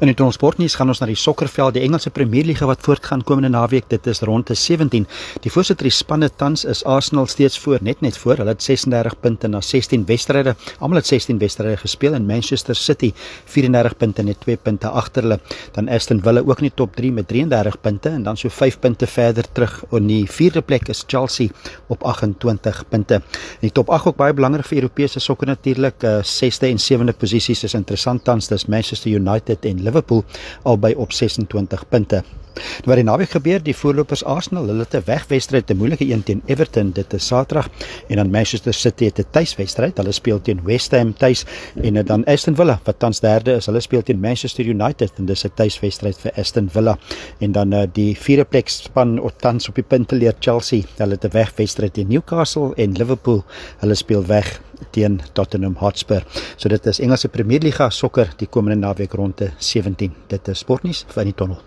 In die Tonsport-nuus gaan ons na die sokkerveld, die Engelse Premierliga wat voortgaan komende naweek. Dit is ronde 17. Die voorsitter die spanne tans is Arsenal steeds voor, net voor. Hulle het 36 punte na 16 wedstryde. Almal het 16 wedstryde gespeel en Manchester City 34 punte net 2 punte agter hulle. Dan Aston Villa ook in die top 3 met 33 punte en dan so 5 punte verder terug. In die 4de plek is Chelsea op 28 punte. In die top 8 ook baie belangrik vir Europese sokker natuurlik. 6de en 7de posisies is interessant tans. Dis Manchester United en Liverpool albei op 26 punte. Wat die naweek gebeur, die voorlopers Arsenal, hulle het 'n wegwedstryd, 'n moeilike een teen Everton, dit is Saterdag, en dan Manchester City het 'n tuiswedstryd, hulle speel teen West Ham tuis, en dan Aston Villa, wat tans derde is, hulle speel teen Manchester United, en dis 'n tuiswedstryd vir Aston Villa, en dan die 4de plek span tans op die punte leer Chelsea, hulle het 'n wegwedstryd teen Newcastle, en Liverpool, hulle speel weg teen Tottenham Hotspur. So dit is Engelse Premierliga sokker die komende naweek ronde 17. Dit is sportnuus van die Tonnel.